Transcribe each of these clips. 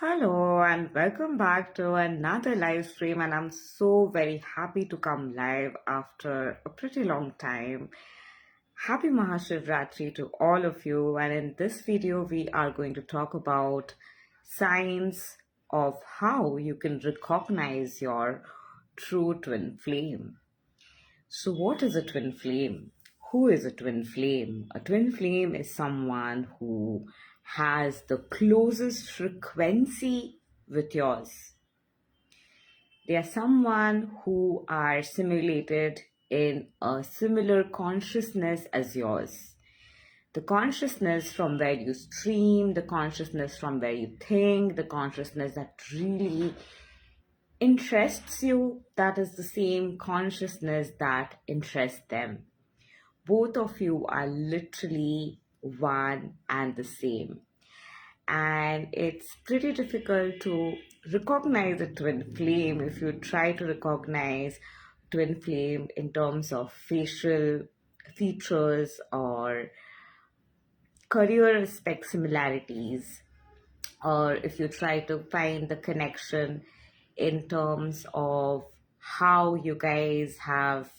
Hello and welcome back to another live stream, and I'm so very happy to come live after a pretty long time. Happy Mahashivratri to all of you, and in this video we are going to talk about signs of how you can recognize your true twin flame. So what is a twin flame? Who is a twin flame? A twin flame is someone who has the closest frequency with yours. They are someone who are simulated in a similar consciousness as yours. The consciousness from where you stream, the consciousness from where you think, the consciousness that really interests you, that is the same consciousness that interests them. Both of you are literally one and the same. And it's pretty difficult to recognize a twin flame if you try to recognize twin flame in terms of facial features or career aspect similarities, or if you try to find the connection in terms of how you guys have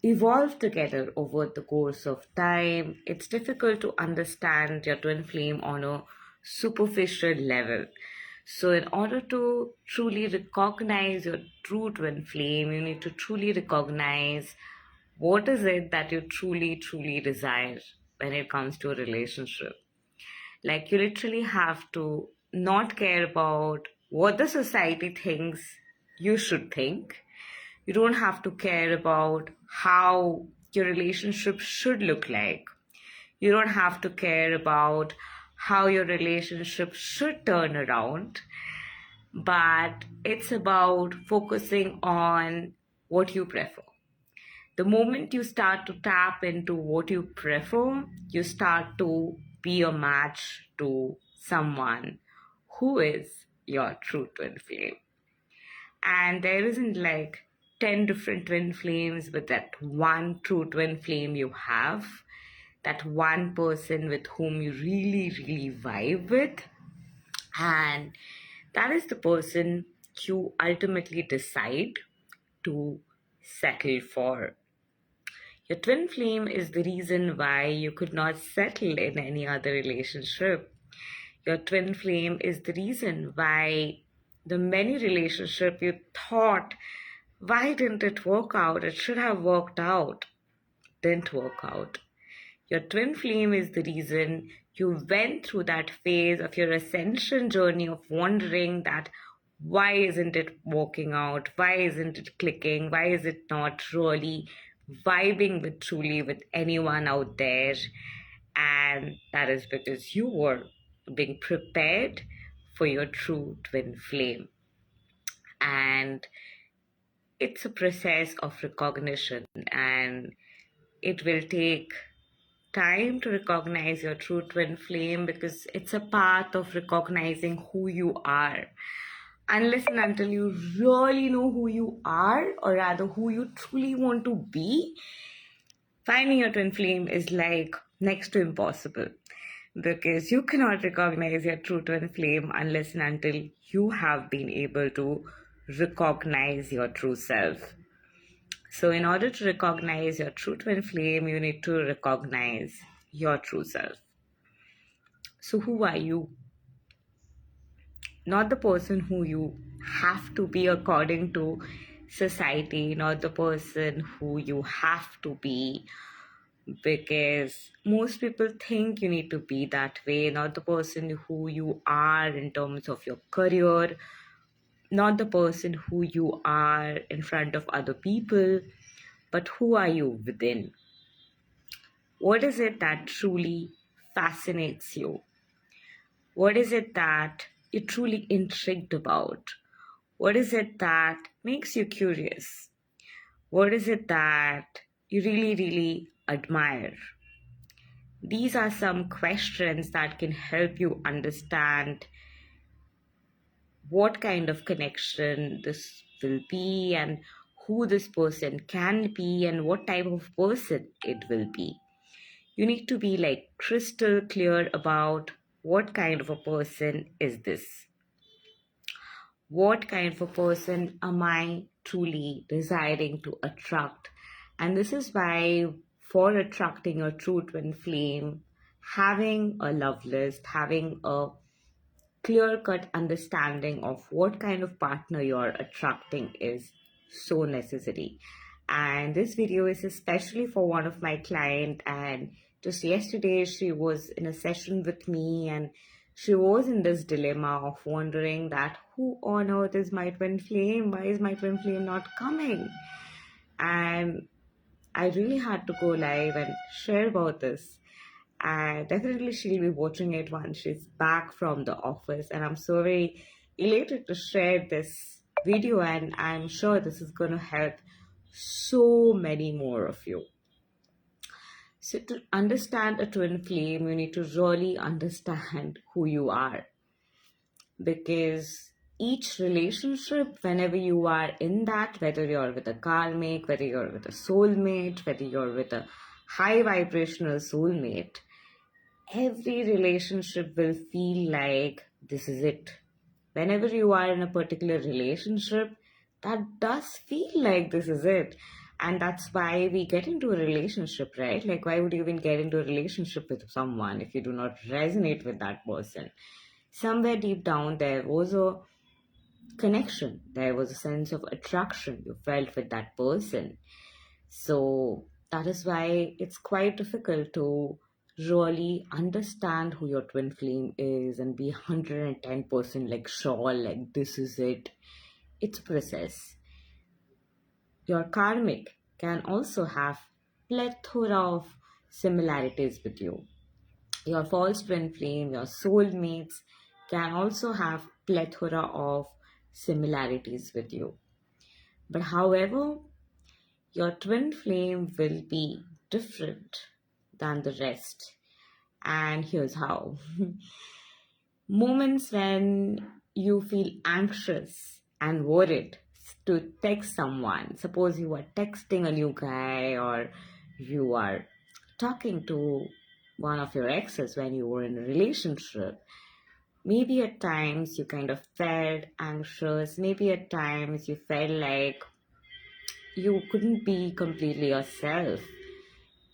evolved together over the course of time. It's difficult to understand your twin flame on a superficial level. So in order to truly recognize your true twin flame, you need to truly recognize what is it that you truly desire when it comes to a relationship. Like, you literally have to not care about what the society thinks you should think. You don't have to care about how your relationship should look like. You don't have to care about how your relationship should turn around. But it's about focusing on what you prefer. The moment you start to tap into what you prefer, you start to be a match to someone who is your true twin flame. And there isn't like 10 different twin flames, but that one true twin flame you have, that one person with whom you really vibe with. And that is the person you ultimately decide to settle for. Your twin flame is the reason why you could not settle in any other relationship. Your twin flame is the reason why the many relationship you thought, why didn't it work out? It should have worked out. Didn't work out. Your twin flame is the reason you went through that phase of your ascension journey of wondering that why isn't it working out? Why isn't it clicking? Why is it not really vibing with truly with anyone out there? And that is because you were being prepared for your true twin flame. And it's a process of recognition, and it will take time to recognize your true twin flame because it's a path of recognizing who you are. Unless and until you really know who you are, or rather who you truly want to be, finding your twin flame is like next to impossible, because you cannot recognize your true twin flame unless and until you have been able to recognize your true self. So in order to recognize your true twin flame, you need to recognize your true self. So who are you? Not the person who you have to be according to society, not the person who you have to be because most people think you need to be that way, not the person who you are in terms of your career, not the person who you are in front of other people, but who are you within? What is it that truly fascinates you? What is it that you're truly intrigued about? What is it that makes you curious? What is it that you really admire? These are some questions that can help you understand what kind of connection this will be and who this person can be and what type of person it will be. You need to be like crystal clear about what kind of a person is this? What kind of a person am I truly desiring to attract? And this is why, for attracting a true twin flame, having a love list, having a clear cut understanding of what kind of partner you're attracting is so necessary. And this video is especially for one of my client, and just yesterday she was in a session with me, and she was in this dilemma of wondering that who on earth is my twin flame, why is my twin flame not coming? And I really had to go live and share about this. And definitely she'll be watching it once she's back from the office. And I'm so very elated to share this video, and I'm sure this is going to help so many more of you. So to understand a twin flame, you need to really understand who you are, because each relationship, whenever you are in that, whether you're with a karmic, whether you're with a soulmate, whether you're with a high vibrational soulmate, every relationship will feel like this is it. Whenever you are in a particular relationship, that does feel like this is it. And that's why we get into a relationship, right? Like, why would you even get into a relationship with someone if you do not resonate with that person? Somewhere deep down, there was a connection, there was a sense of attraction you felt with that person. So that is why it's quite difficult to really understand who your twin flame is and be 110% like sure, like this is it. It's a process. Your karmic can also have plethora of similarities with you. Your false twin flame, your soulmates can also have plethora of similarities with you. But however, your twin flame will be different than the rest. And here's how. Moments when you feel anxious and worried to text someone. Suppose you are texting a new guy, or you are talking to one of your exes when you were in a relationship. Maybe at times you kind of felt anxious. Maybe at times you felt like you couldn't be completely yourself.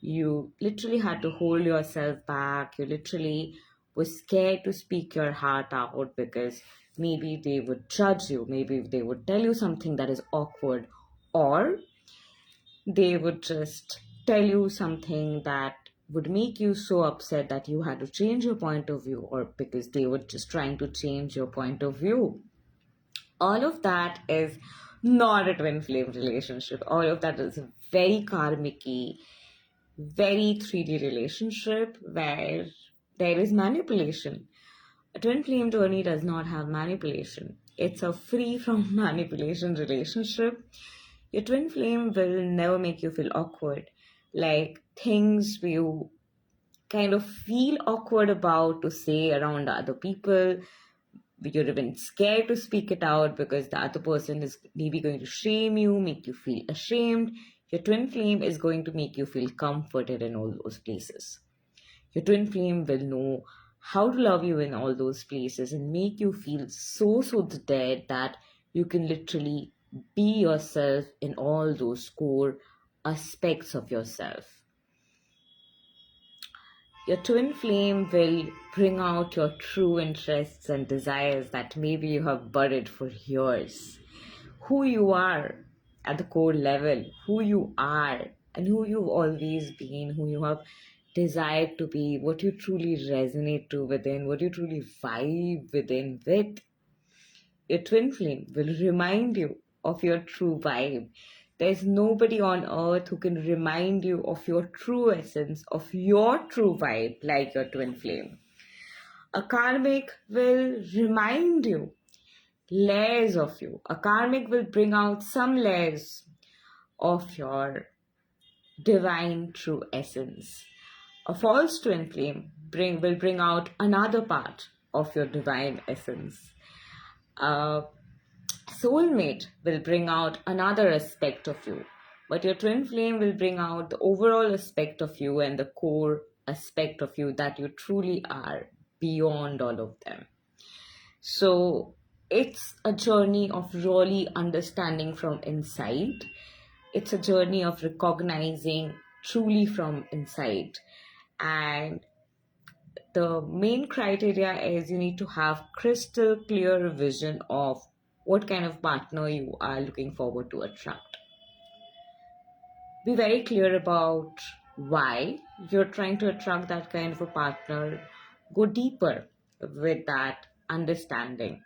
You literally had to hold yourself back. You literally were scared to speak your heart out because maybe they would judge you. Maybe they would tell you something that is awkward, or they would just tell you something that would make you so upset that you had to change your point of view, or because they were just trying to change your point of view. All of that is not a twin flame relationship. All of that is very karmic, very 3D relationship where there is manipulation. A twin flame journey does not have manipulation. It's a free from manipulation relationship. Your twin flame will never make you feel awkward. Like, things you kind of feel awkward about to say around other people, you're even scared to speak it out because the other person is maybe going to shame you, make you feel ashamed. Your twin flame is going to make you feel comforted in all those places. Your twin flame will know how to love you in all those places and make you feel so dead that you can literally be yourself in all those core aspects of yourself. Your twin flame will bring out your true interests and desires that maybe you have buried for years. Who you are at the core level, who you are, and who you've always been, who you have desired to be, what you truly resonate to within, what you truly vibe within with. Your twin flame will remind you of your true vibe. There's nobody on earth who can remind you of your true essence, of your true vibe, like your twin flame. A karmic will remind you layers of you. A karmic will bring out some layers of your divine true essence. A false twin flame will bring out another part of your divine essence. A soulmate will bring out another aspect of you, but your twin flame will bring out the overall aspect of you and the core aspect of you that you truly are beyond all of them. So it's a journey of really understanding from inside. It's a journey of recognizing truly from inside. And the main criteria is you need to have crystal clear vision of what kind of partner you are looking forward to attract. Be very clear about why you're trying to attract that kind of a partner. Go deeper with that understanding.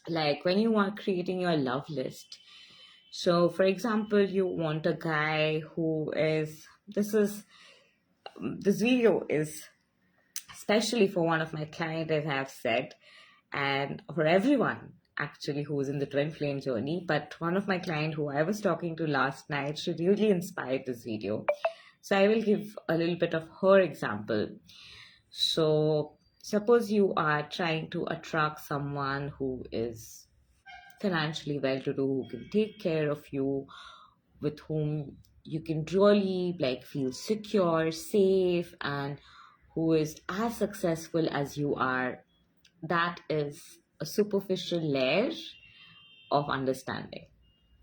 Like when you are creating your love list. So, for example, you want a guy who is, this video is especially for one of my clients, as I have said, and for everyone actually who's in the twin flame journey. But one of my clients who I was talking to last night, she really inspired this video. So I will give a little bit of her example. So suppose you are trying to attract someone who is financially well-to-do, who can take care of you, with whom you can really like feel secure, safe, and who is as successful as you are. That is a superficial layer of understanding.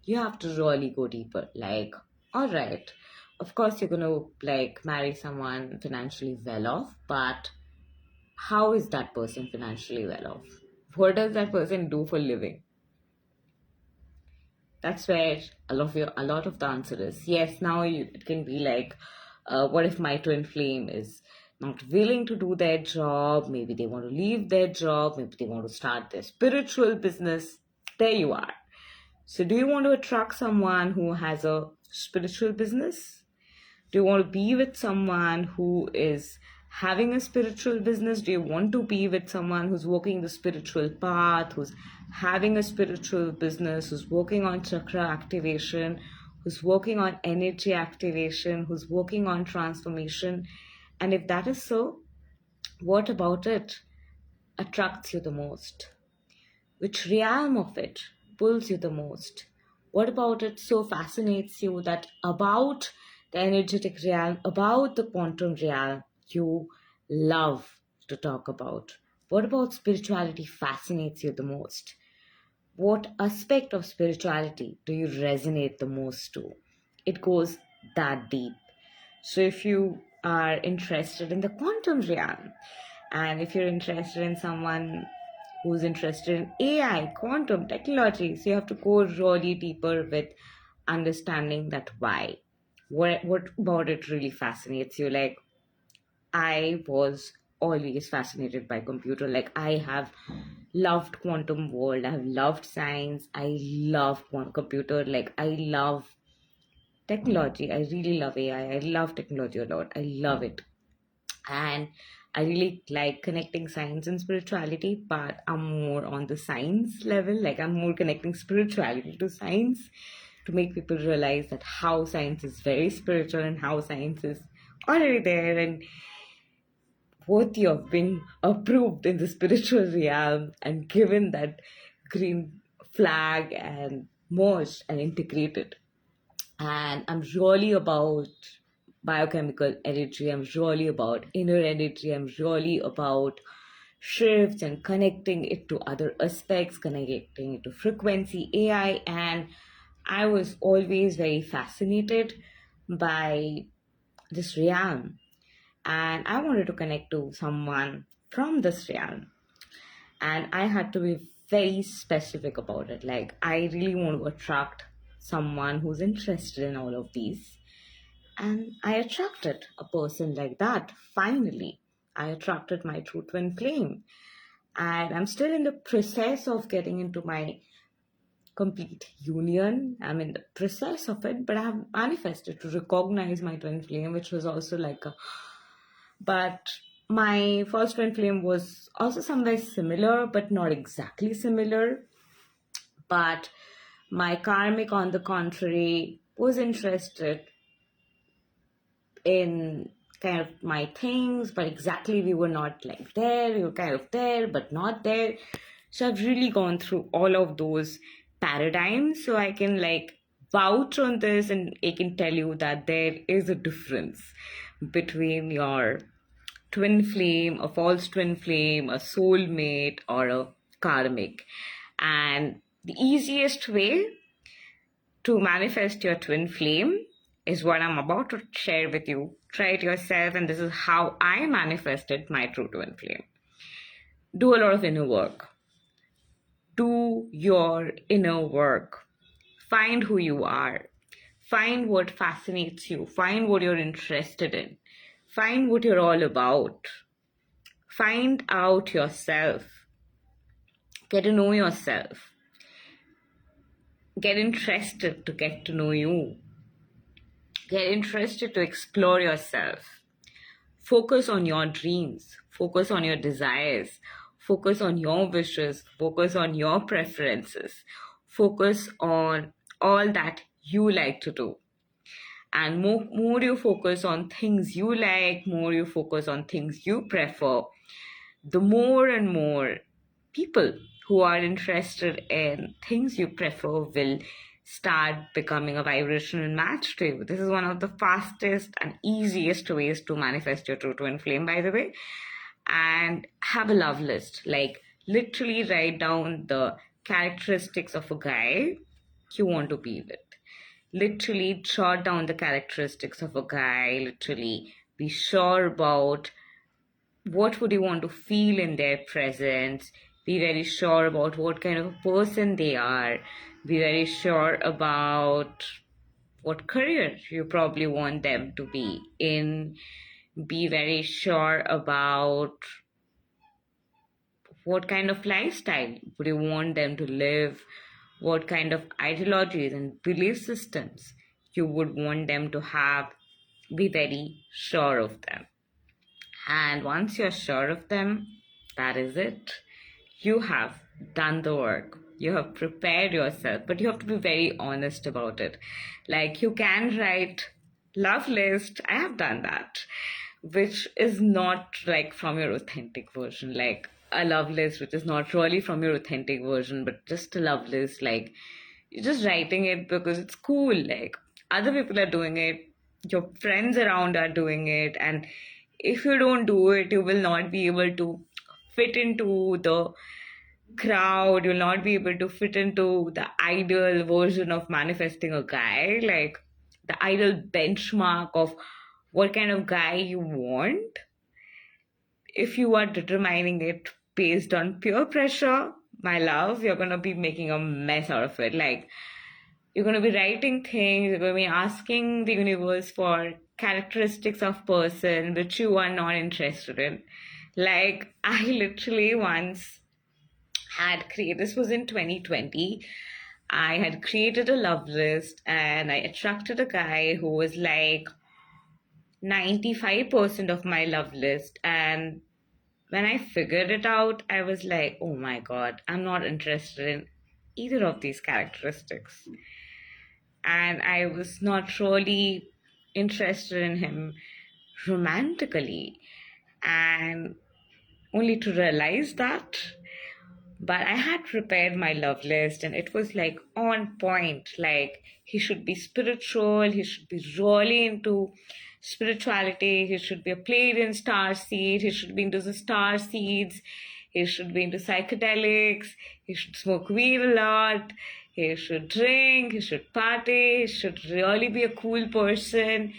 You have to really go deeper. Like, all right, of course you're going to like marry someone financially well off, but how is that person financially well off? What does that person do for living? That's where a lot of the answer is. Yes, now it can be like, what if my twin flame is not willing to do their job? Maybe they want to leave their job. Maybe they want to start their spiritual business. There you are. So, do you want to attract someone who has a spiritual business? Do you want to be with someone who is having a spiritual business? Do you want to be with someone who's walking the spiritual path, who's having a spiritual business, who's working on chakra activation, who's working on energy activation, who's working on transformation? And if that is so, what about it attracts you the most? Which realm of it pulls you the most? What about it so fascinates you that about the energetic realm, about the quantum realm, you love to talk about? What about spirituality fascinates you the most? What aspect of spirituality do you resonate the most to? It goes that deep. So if you are interested in the quantum realm, and if you're interested in someone who's interested in AI, quantum technology, so you have to go really deeper with understanding that why. What about it really fascinates you? Like, I was always fascinated by computer. Like, I have loved quantum world. I have loved science. I love computer. Like, I love technology. I really love AI. I love technology a lot. I love it. And I really like connecting science and spirituality, but I'm more on the science level. Like, I'm more connecting spirituality to science to make people realize that how science is very spiritual and how science is already there and worthy of being approved in the spiritual realm and given that green flag and merged and integrated. And I'm really about biochemical energy. I'm really about inner energy. I'm really about shifts and connecting it to other aspects, connecting it to frequency, AI. And I was always very fascinated by this realm. And I wanted to connect to someone from this realm. And I had to be very specific about it. Like, I really want to attract someone who's interested in all of these. And I attracted a person like that. Finally, I attracted my true twin flame. And I'm still in the process of getting into my complete union. I'm in the process of it, but I have manifested to recognize my twin flame, which was also like a. But my first twin flame was also somewhere similar, but not exactly similar. But my karmic, on the contrary, was interested in kind of my things, but exactly we were not like there. We were kind of there, but not there. So I've really gone through all of those paradigms. So I can like vouch on this and I can tell you that there is a difference between your twin flame, a false twin flame, a soulmate, or a karmic. And the easiest way to manifest your twin flame is what I'm about to share with you. Try it yourself, and this is how I manifested my true twin flame. Do a lot of inner work. Do your inner work. Find who you are. Find what fascinates you. Find what you're interested in. Find what you're all about. Find out yourself. Get to know yourself. Get interested to get to know you. Get interested to explore yourself. Focus on your dreams. Focus on your desires. Focus on your wishes. Focus on your preferences. Focus on all that you like to do. And more you focus on things you like, more you focus on things you prefer, the more and more people who are interested in things you prefer will start becoming a vibrational match to you. This is one of the fastest and easiest ways to manifest your true twin flame, by the way. And have a love list. Like, literally write down the characteristics of a guy you want to be with. Literally jot down the characteristics of a guy. Literally be sure about what would you want to feel in their presence. Be very sure about what kind of a person they are. Be very sure about what career you probably want them to be in. Be very sure about what kind of lifestyle would you want them to live, what kind of ideologies and belief systems you would want them to have. Be very sure of them. And once you're sure of them, that is it. You have done the work. You have prepared yourself, but you have to be very honest about it. Like, you can write love list. I have done that, which is not like from your authentic version. Like a love list, which is not really from your authentic version, but just a love list. Like, you're just writing it because it's cool. Like, other people are doing it. Your friends around are doing it. And if you don't do it, you will not be able to fit into the crowd. You'll not be able to fit into the ideal version of manifesting a guy, like the ideal benchmark of what kind of guy you want. If you are determining it based on peer pressure, my love, you're going to be making a mess out of it. Like, you're going to be writing things, you're going to be asking the universe for characteristics of person which you are not interested in. Like, I literally once had created, this was in 2020, I had created a love list and I attracted a guy who was like 95% of my love list. And when I figured it out, I was like, oh my God, I'm not interested in either of these characteristics. And I was not really interested in him romantically. And only to realize that. But I had prepared my love list and it was like on point. Like, he should be spiritual, he should be really into spirituality, he should be a Pleiadian star seed, he should be into the star seeds, he should be into psychedelics, he should smoke weed a lot, he should drink, he should party, he should really be a cool person.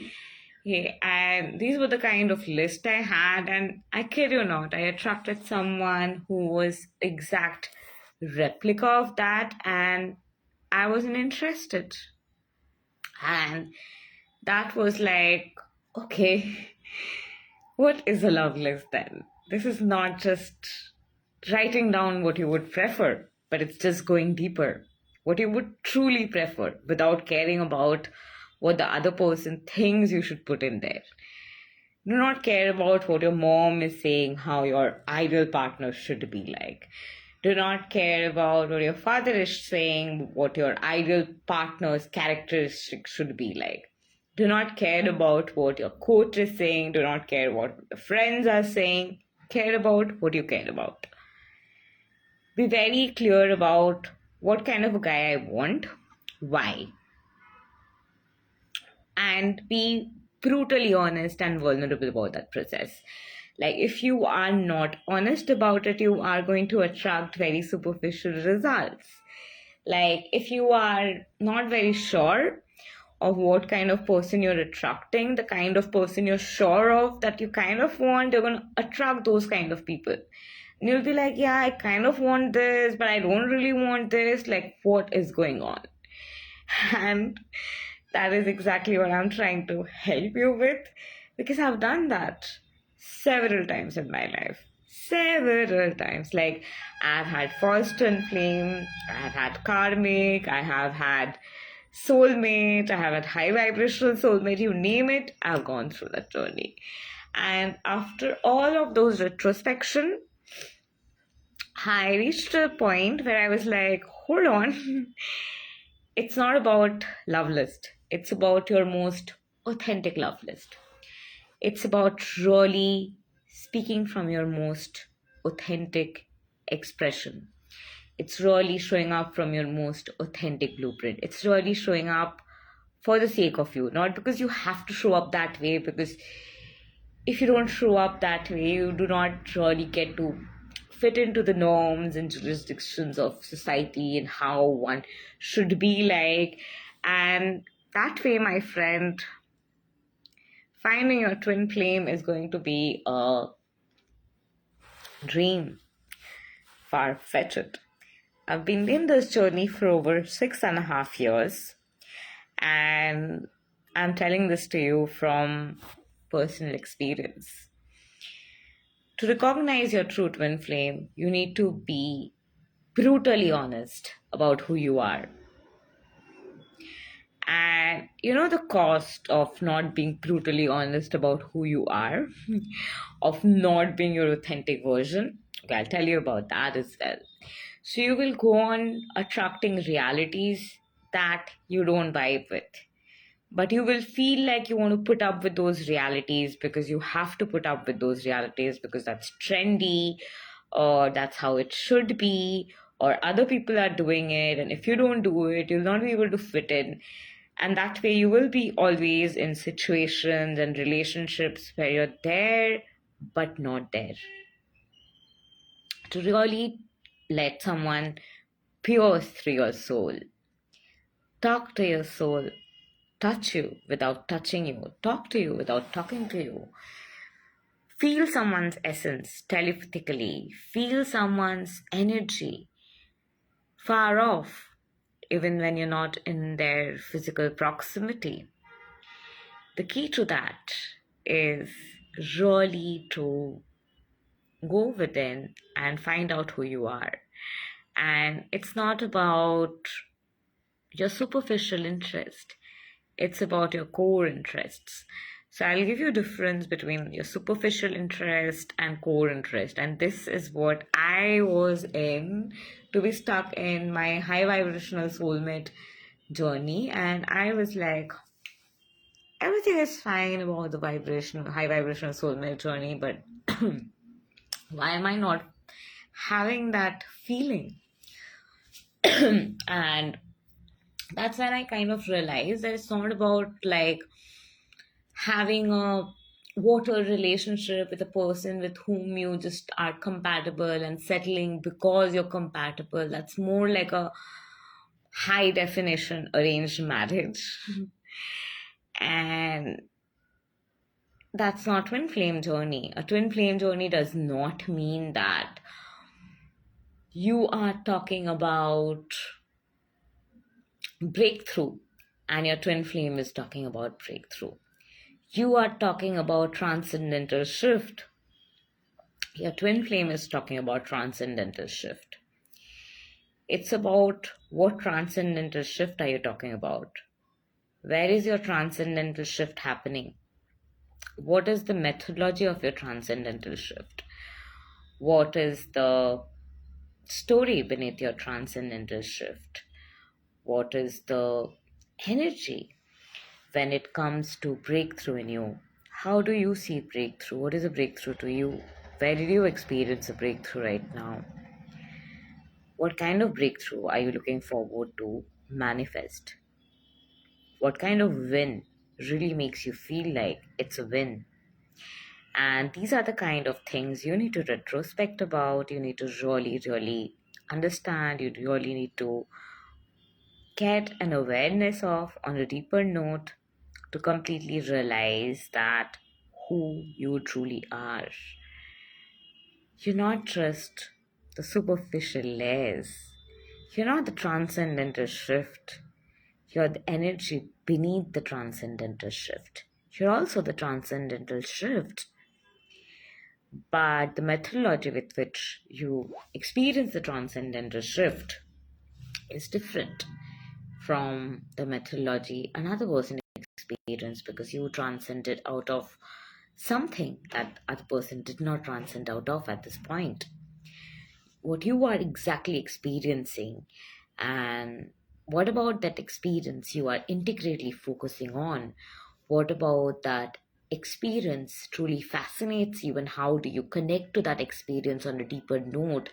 Yeah, and these were the kind of list I had, and I kid you not, I attracted someone who was exact replica of that, and I wasn't interested. And that was like, okay, what is a love list then? This is not just writing down what you would prefer, but it's just going deeper. What you would truly prefer without caring about what the other person thinks you should put in there. Do not care about what your mom is saying, how your ideal partner should be like. Do not care about what your father is saying, what your ideal partner's characteristics should be like. Do not care about what your coach is saying. Do not care what the friends are saying. Care about what you care about. Be very clear about what kind of a guy I want, why, and be brutally honest and vulnerable about that process. Like, if you are not honest about it, you are going to attract very superficial results. Like, if you are not very sure of what kind of person you're attracting, the kind of person you're sure of that you kind of want, you're going to attract those kind of people. And you'll be like, yeah, I kind of want this, but I don't really want this. Like, what is going on? And that is exactly what I'm trying to help you with, because I've done that several times in my life. Several times. Like, I've had false twin flame, I've had karmic, I have had soulmate, I have had high vibrational soulmate, you name it, I've gone through that journey. And after all of those retrospection, I reached a point where I was like, hold on, it's not about love list. It's about your most authentic love list. It's about really speaking from your most authentic expression. It's really showing up from your most authentic blueprint. It's really showing up for the sake of you, not because you have to show up that way, because if you don't show up that way, you do not really get to fit into the norms and jurisdictions of society and how one should be like. And that way, my friend, finding your twin flame is going to be a dream, far fetched. I've been in this journey for over 6.5 years, and I'm telling this to you from personal experience. To recognize your true twin flame, you need to be brutally honest about who you are. And you know the cost of not being brutally honest about who you are, of not being your authentic version. Okay, I'll tell you about that as well. So you will go on attracting realities that you don't vibe with. But you will feel like you want to put up with those realities because you have to put up with those realities because that's trendy, or that's how it should be, or other people are doing it. And if you don't do it, you'll not be able to fit in. And that way, you will be always in situations and relationships where you're there but not there. To really let someone pierce through your soul, talk to your soul, touch you without touching you, talk to you without talking to you, feel someone's essence telepathically, feel someone's energy far off, even when you're not in their physical proximity. The key to that is really to go within and find out who you are. And it's not about your superficial interest, it's about your core interests. So I'll give you a difference between your superficial interest and core interest. And this is what I was in, to be stuck in my high vibrational soulmate journey. And I was like, everything is fine about the high vibrational soulmate journey, but why am I not having that feeling? And that's when I kind of realized that it's not about like having a water relationship with a person with whom you just are compatible and settling because you're compatible. That's more like a high definition arranged marriage. And that's not twin flame journey. A twin flame journey does not mean that you are talking about breakthrough and your twin flame is talking about breakthrough. You are talking about transcendental shift. Your twin flame is talking about transcendental shift. It's about what transcendental shift are you talking about? Where is your transcendental shift happening? What is the methodology of your transcendental shift? What is the story beneath your transcendental shift? What is the energy when it comes to breakthrough in you? How do you see breakthrough? What is a breakthrough to you? Where did you experience a breakthrough right now? What kind of breakthrough are you looking forward to manifest? What kind of win really makes you feel like it's a win? And these are the kind of things you need to retrospect about, you need to really, really understand, you really need to get an awareness of on a deeper note to completely realize that who you truly are. You're not just the superficial layers. You're not the transcendental shift. You're the energy beneath the transcendental shift. You're also the transcendental shift, but the methodology with which you experience the transcendental shift is different from the methodology another person experienced, because you transcended out of something that other person did not transcend out of at this point. What you are exactly experiencing, and what about that experience you are integrately focusing on? What about that experience truly fascinates you, and how do you connect to that experience on a deeper note,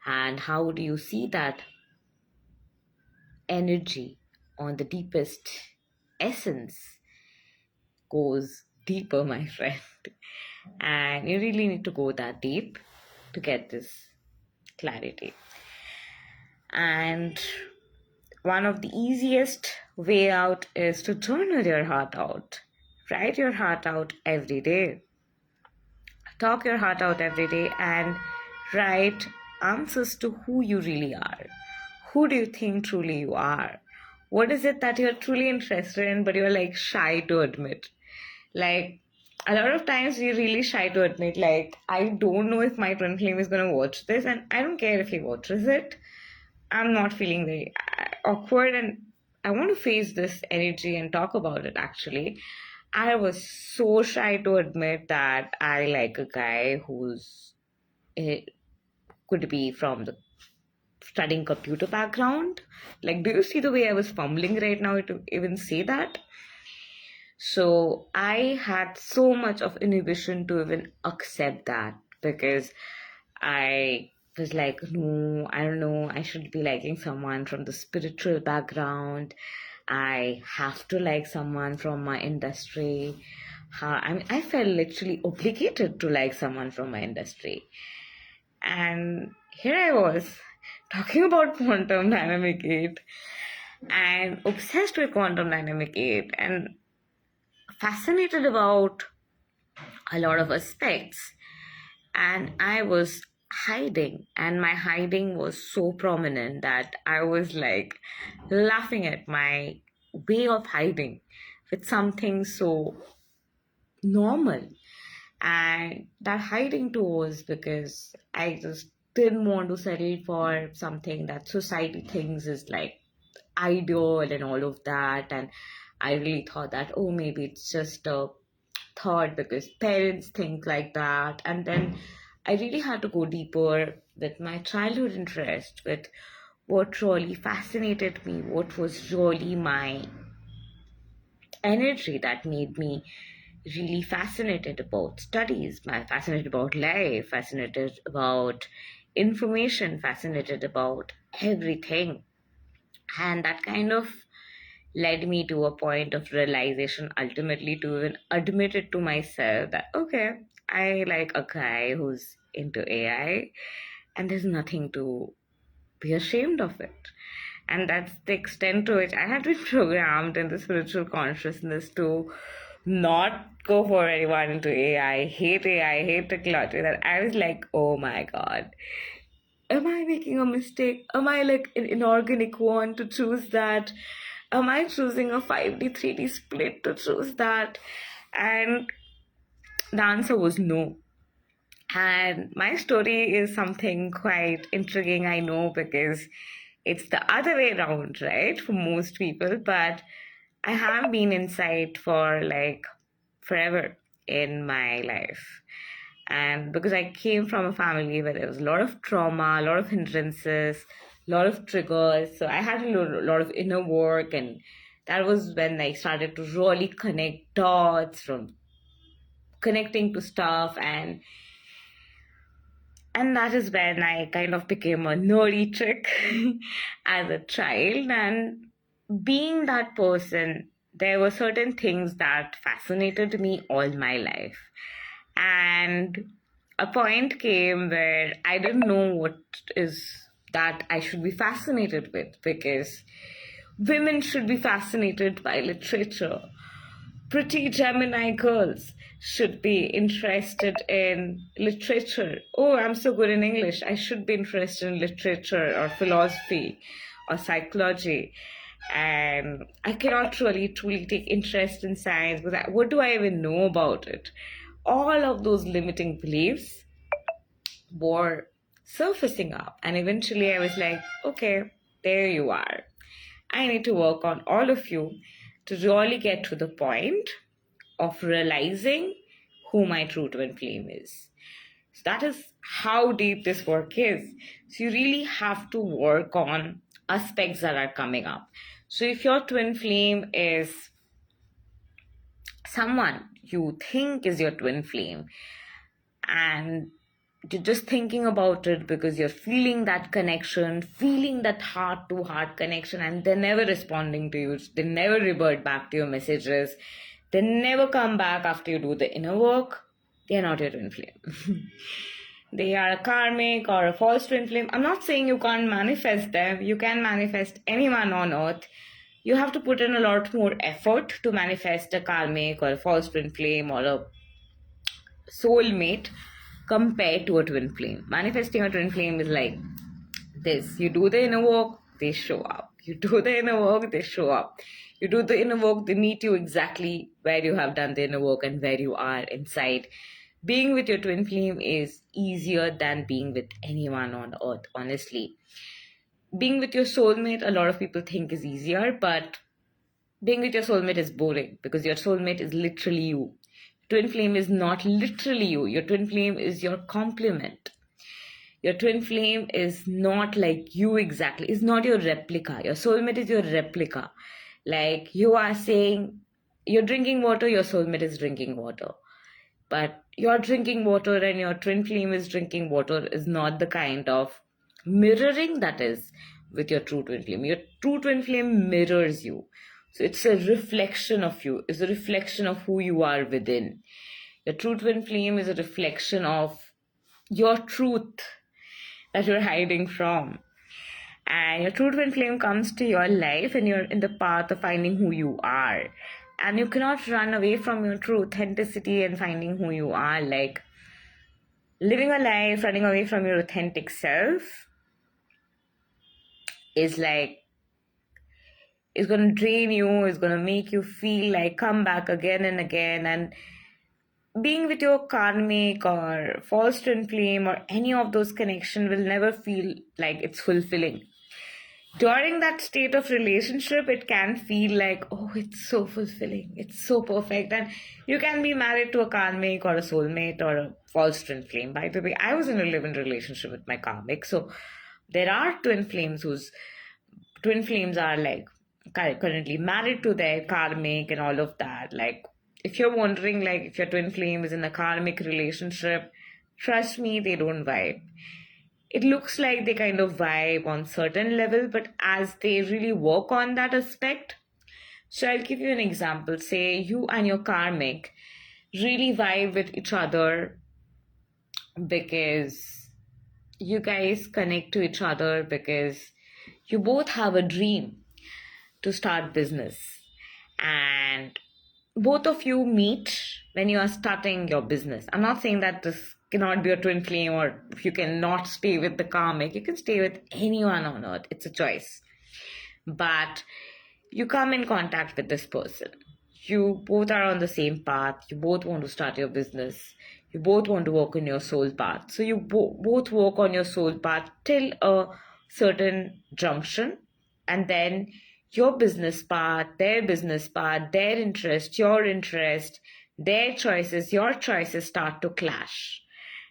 and how do you see that energy on the deepest essence goes deeper, my friend. And you really need to go that deep to get this clarity. And one of the easiest way out is to journal your heart out. Write your heart out every day. Talk your heart out every day and write answers to who you really are. Who do you think truly you are? What is it that you're truly interested in, but you're like shy to admit? Like, a lot of times we're really shy to admit, like, I don't know if my twin flame is going to watch this, and I don't care if he watches it. I'm not feeling very awkward, and I want to face this energy and talk about it actually. I was so shy to admit that I like a guy who's could be from the studying computer background. Like, do you see the way I was fumbling right now to even say that? So I had so much of inhibition to even accept that, because I was like, no, I don't know, I should be liking someone from the spiritual background. I have to like someone from my industry. I mean, I felt literally obligated to like someone from my industry. And here I was talking about quantum dynamic 8 and obsessed with quantum dynamic 8 and fascinated about a lot of aspects. And I was hiding, and my hiding was so prominent that I was like laughing at my way of hiding with something so normal. And that hiding too was because I just didn't want to settle for something that society thinks is like ideal and all of that. And I really thought that, oh, maybe it's just a thought because parents think like that. And then I really had to go deeper with my childhood interest, with what really fascinated me, what was really my energy that made me really fascinated about studies, fascinated about life, fascinated about information, fascinated about everything. And that kind of led me to a point of realization, ultimately to even admit it to myself that, okay, I like a guy who's into AI, and there's nothing to be ashamed of it. And that's the extent to which I had been programmed in the spiritual consciousness to not go for anyone into AI, hate AI, hate technology. That I was like, oh my god, am I making a mistake? Am I like an inorganic one to choose that? Am I choosing a 5D, 3D split to choose that? And the answer was no. And my story is something quite intriguing, I know, because it's the other way around, right, for most people. But I have been inside for like forever in my life. And because I came from a family where there was a lot of trauma, a lot of hindrances, a lot of triggers. So I had to do a lot of inner work. And that was when I started to really connect dots from connecting to stuff. And that is when I kind of became a nerdy chick as a child. And being that person, there were certain things that fascinated me all my life. And a point came where I didn't know what is that I should be fascinated with, because women should be fascinated by literature. Pretty Gemini girls should be interested in literature. Oh, I'm so good in English. I should be interested in literature or philosophy or psychology. And I cannot really truly take interest in science because what do I even know about it? All of those limiting beliefs were surfacing up. And eventually I was like, okay, there you are. I need to work on all of you to really get to the point of realizing who my true twin flame is. So that is how deep this work is. So you really have to work on aspects that are coming up. So if your twin flame is someone you think is your twin flame, and you're just thinking about it because you're feeling that connection, feeling that heart to heart connection, and they're never responding to you, they never revert back to your messages, they never come back after you do the inner work, they're not your twin flame. They are a karmic or a false twin flame. I'm not saying you can't manifest them, you can manifest anyone on earth. You have to put in a lot more effort to manifest a karmic or a false twin flame or a soulmate compared to a twin flame. Manifesting a twin flame is like this: you do the inner work, they show up. You do the inner work, they show up. You do the inner work, they meet you exactly where you have done the inner work and where you are inside. Being with your twin flame is easier than being with anyone on earth, honestly. Being with your soulmate, a lot of people think is easier, but being with your soulmate is boring because your soulmate is literally you. Twin flame is not literally you. Your twin flame is your complement. Your twin flame is not like you exactly. It's not your replica. Your soulmate is your replica. Like you are saying, you're drinking water, your soulmate is drinking water. But you're drinking water and your twin flame is drinking water is not the kind of mirroring that is with your true twin flame. Your true twin flame mirrors you. So it's a reflection of you, it's a reflection of who you are within. Your true twin flame is a reflection of your truth that you're hiding from. And your true twin flame comes to your life and you're in the path of finding who you are. And you cannot run away from your true authenticity and finding who you are. Like living a life running away from your authentic self is like, it's going to drain you, it's going to make you feel like come back again and again. And being with your karmic or false twin flame or any of those connections will never feel like it's fulfilling. During that state of relationship, it can feel like, oh, it's so fulfilling, it's so perfect. And you can be married to a karmic or a soulmate or a false twin flame. By the way, I was in a live-in relationship with my karmic. So there are twin flames whose twin flames are like currently married to their karmic and all of that. Like if you're wondering like if your twin flame is in a karmic relationship, trust me, they don't vibe. It looks like they kind of vibe on certain level, but as they really work on that aspect. So I'll give you an example. Say you and your karmic really vibe with each other because you guys connect to each other because you both have a dream to start business, and both of you meet when you are starting your business. I'm not saying that this cannot be a twin flame or if you cannot stay with the karmic, you can stay with anyone on earth. It's a choice. But you come in contact with this person. You both are on the same path. You both want to start your business. You both want to work on your soul path. So you both work on your soul path till a certain junction, and then your business path, their interest, your interest, their choices, your choices start to clash.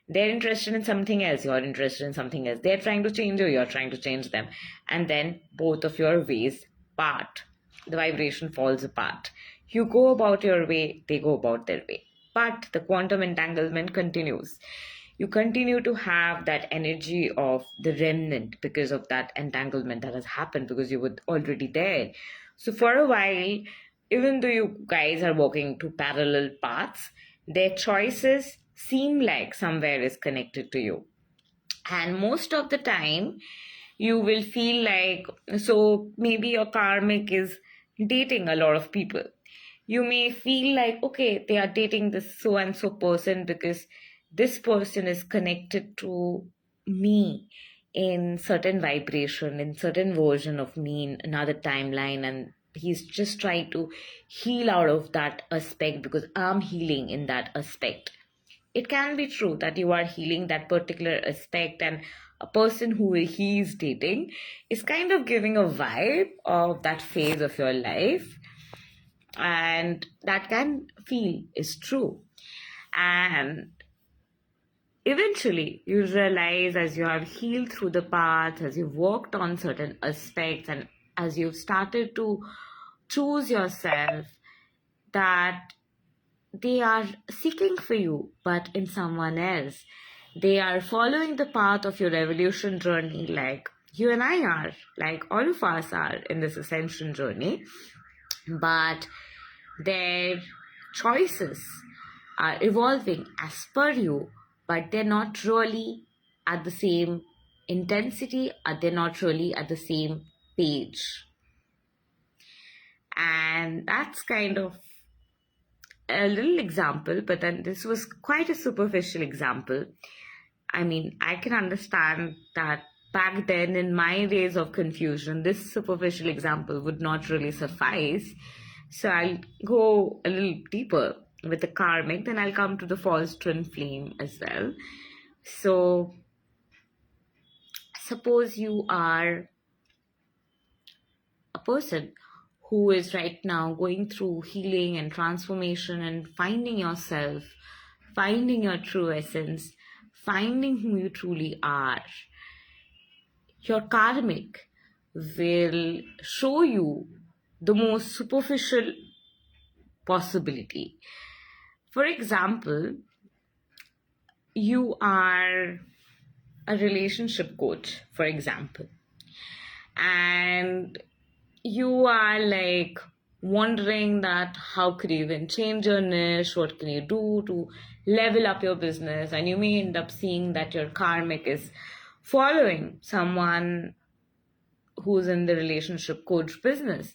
They're interested in something else, you're interested in something else. They're trying to change you, you're trying to change them. And then both of your ways part. The vibration falls apart. You go about your way, they go about their way. But the quantum entanglement continues. You continue to have that energy of the remnant because of that entanglement that has happened because you were already there. So for a while, even though you guys are walking two parallel paths, their choices seem like somewhere is connected to you. And most of the time, you will feel like, so maybe your karmic is dating a lot of people. You may feel like, okay, they are dating this so and so person because this person is connected to me in certain vibration, in certain version of me in another timeline, and he's just trying to heal out of that aspect because I'm healing in that aspect. It can be true that you are healing that particular aspect, and a person who he is dating is kind of giving a vibe of that phase of your life, and that can feel is true. And eventually you realize, as you have healed through the path, as you've worked on certain aspects, and as you've started to choose yourself, that they are seeking for you, but in someone else. They are following the path of your evolution journey, like you and I are, like all of us are in this ascension journey. But their choices are evolving as per you, but they're not really at the same intensity, or they're not really at the same page. And that's kind of a little example, but then this was quite a superficial example. I mean, I can understand that back then, in my days of confusion, this superficial example would not really suffice. So I'll go a little deeper with the karmic, then I'll come to the false twin flame as well. So, suppose you are a person who is right now going through healing and transformation and finding yourself, finding your true essence, finding who you truly are. Your karmic will show you the most superficial possibility. For example, you are a relationship coach, for example, and you are like wondering that how could you even change your niche, what can you do to level up your business, and you may end up seeing that your karmic is following someone who's in the relationship coach business.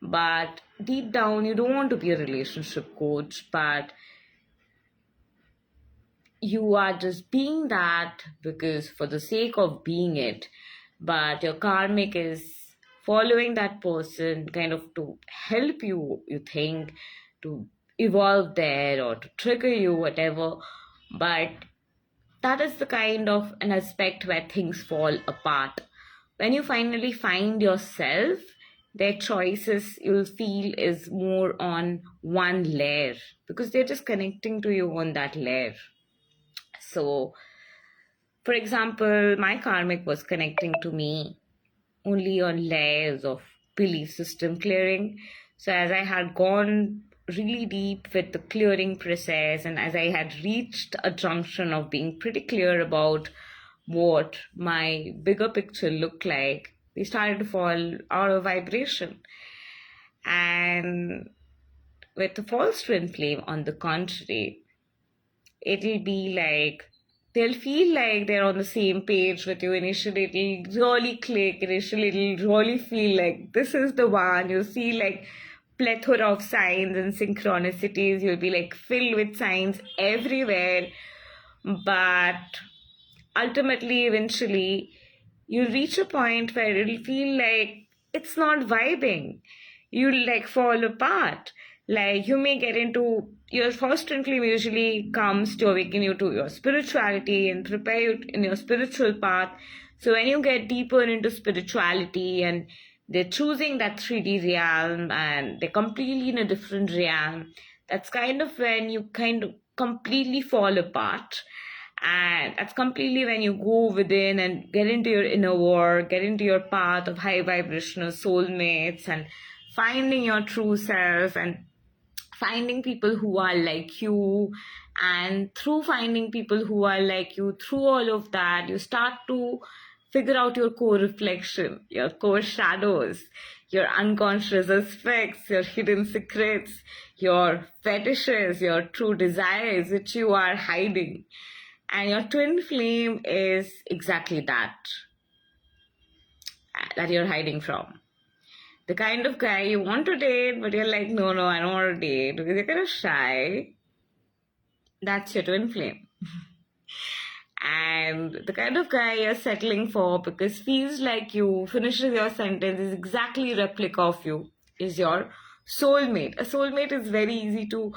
But deep down, you don't want to be a relationship coach, but you are just being that because for the sake of being it. But your karmic is following that person kind of to help you, you think, to evolve there or to trigger you, whatever. But that is the kind of an aspect where things fall apart. When you finally find yourself, their choices you'll feel is more on one layer because they're just connecting to you on that layer. So, for example, my karmic was connecting to me only on layers of belief system clearing. So, as I had gone really deep with the clearing process, and as I had reached a junction of being pretty clear about what my bigger picture looked like, they started to fall out of vibration. And with the false twin flame, on the contrary, it'll be like they'll feel like they're on the same page with you. Initially, it'll really click. Initially, it'll really feel like this is the one. You'll see like plethora of signs and synchronicities. You'll be like filled with signs everywhere. But ultimately, eventually, you'll reach a point where it'll feel like it's not vibing. You'll like fall apart. Like you may get into your first twin flame usually comes to awaken you to your spirituality and prepare you in your spiritual path. So when you get deeper into spirituality and they're choosing that 3D realm and they're completely in a different realm, that's kind of when you kind of completely fall apart. And that's completely when you go within and get into your inner work, get into your path of high vibrational soulmates and finding your true self and finding people who are like you. And through finding people who are like you, through all of that, you start to figure out your core reflection, your core shadows, your unconscious aspects, your hidden secrets, your fetishes, your true desires which you are hiding. And your twin flame is exactly that you're hiding from. The kind of guy you want to date, but you're like, no, no, I don't want to date because you're kind of shy. That's your twin flame. And the kind of guy you're settling for because feels like you, finishes your sentence, is exactly replica of you, is your soulmate. A soulmate is very easy to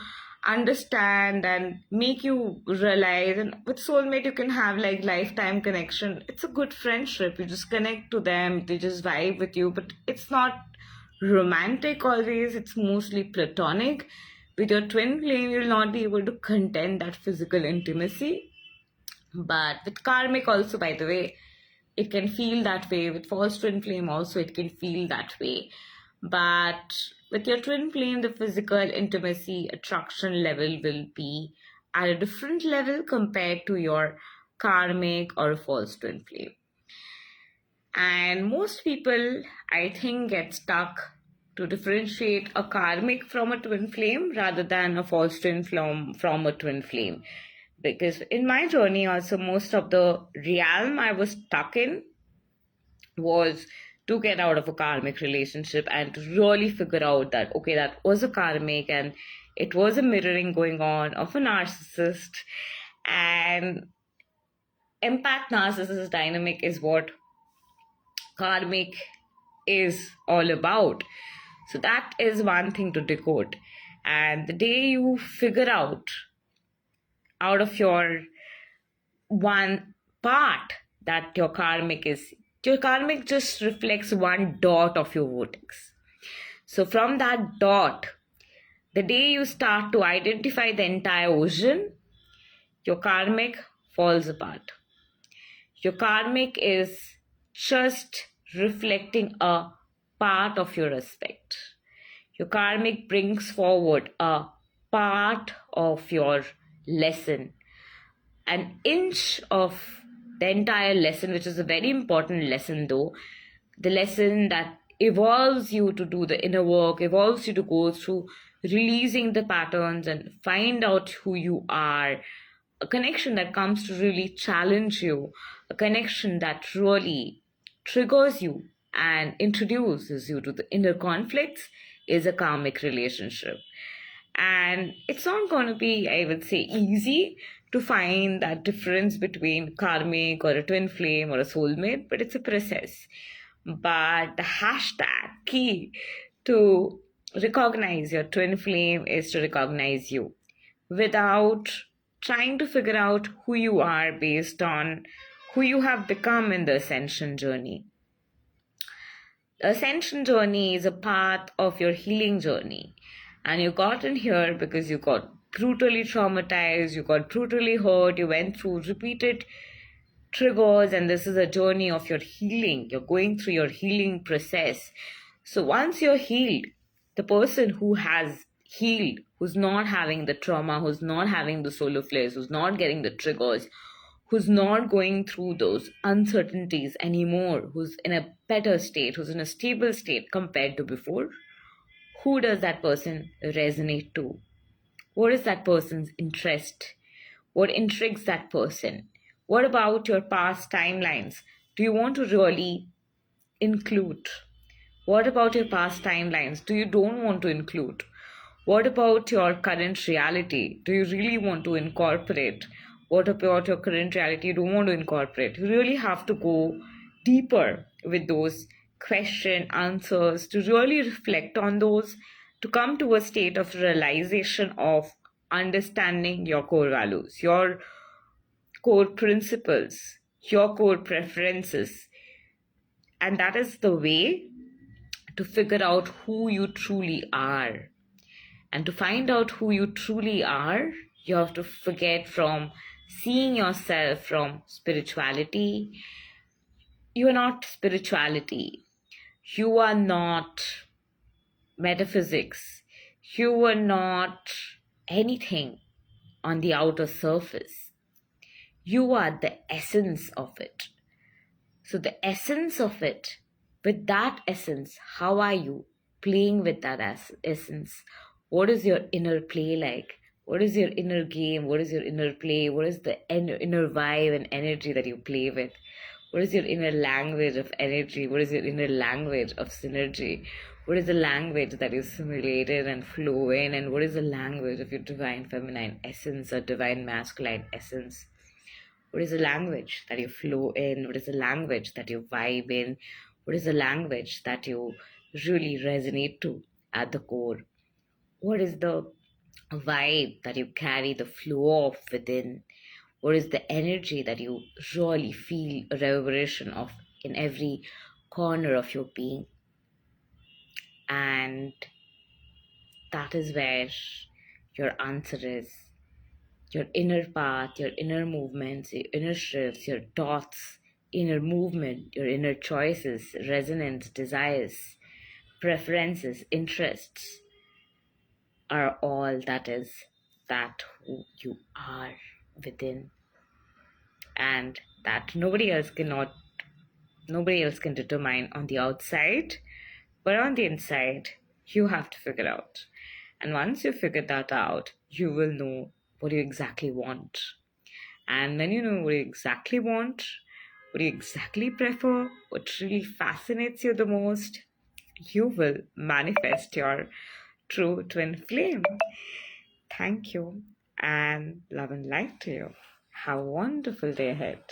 understand and make you realize, and with soulmate you can have like lifetime connection. It's a good friendship, you just connect to them, they just vibe with you, but it's not romantic always, it's mostly platonic. With your twin flame you'll not be able to contain that physical intimacy, but with karmic also, by the way, it can feel that way. With false twin flame also, it can feel that way. But with your twin flame, the physical intimacy attraction level will be at a different level compared to your karmic or false twin flame. And most people, I think, get stuck to differentiate a karmic from a twin flame rather than a false twin flame from a twin flame. Because in my journey, also, most of the realm I was stuck in was to get out of a karmic relationship and to really figure out that, okay, that was a karmic and it was a mirroring going on of a narcissist. And empath narcissist dynamic is what karmic is all about. So that is one thing to decode. And the day you figure out of your one part that your karmic just reflects one dot of your vortex. So from that dot, the day you start to identify the entire ocean, your karmic falls apart. Your karmic is just reflecting a part of your aspect. Your karmic brings forward a part of your lesson, an inch of the entire lesson, which is a very important lesson though, the lesson that evolves you to do the inner work, evolves you to go through releasing the patterns and find out who you are, a connection that comes to really challenge you, a connection that really triggers you and introduces you to the inner conflicts, is a karmic relationship. And it's not going to be, I would say, easy to find that difference between karmic or a twin flame or a soulmate, but it's a process. But the hashtag key to recognize your twin flame is to recognize you without trying to figure out who you are based on who you have become in the ascension journey. The ascension journey is a path of your healing journey. And you got in here because you got brutally traumatized, you got brutally hurt, you went through repeated triggers, and this is a journey of your healing. You're going through your healing process. So once you're healed, the person who has healed, who's not having the trauma, who's not having the solar flares, who's not getting the triggers, who's not going through those uncertainties anymore, who's in a better state, who's in a stable state compared to before, who does that person resonate to? What is that person's interest? What intrigues that person? What about your past timelines? Do you want to really include? What about your past timelines? Do you don't want to include? What about your current reality? Do you really want to incorporate? What about your current reality you don't want to incorporate? You really have to go deeper with those question answers, to really reflect on those, to come to a state of realization of understanding your core values, your core principles, your core preferences. And that is the way to figure out who you truly are. And to find out who you truly are, you have to forget from seeing yourself from spirituality. You are not spirituality. You are not metaphysics. You are not anything on the outer surface. You are the essence of it. So, the essence of it, with that essence, how are you playing with that essence? What is your inner play like? What is your inner game? What is your inner play? What is the inner vibe and energy that you play with? What is your inner language of energy? What is your inner language of synergy? What is the language that is simulated and flow in? And what is the language of your divine feminine essence or divine masculine essence? What is the language that you flow in? What is the language that you vibe in? What is the language that you really resonate to at the core? What is the vibe that you carry the flow of within? What is the energy that you really feel a reverberation of in every corner of your being? And that is where your answer is. Your inner path, your inner movements, your inner shifts, your thoughts, inner movement, your inner choices, resonance, desires, preferences, interests are all that is that who you are within, and that nobody else can determine on the outside, but on the inside you have to figure out. And once you figure that out, you will know what you exactly want. And when you know what you exactly want, what you exactly prefer, what really fascinates you the most, you will manifest your true twin flame. Thank you, and love and light to you. Have a wonderful day ahead.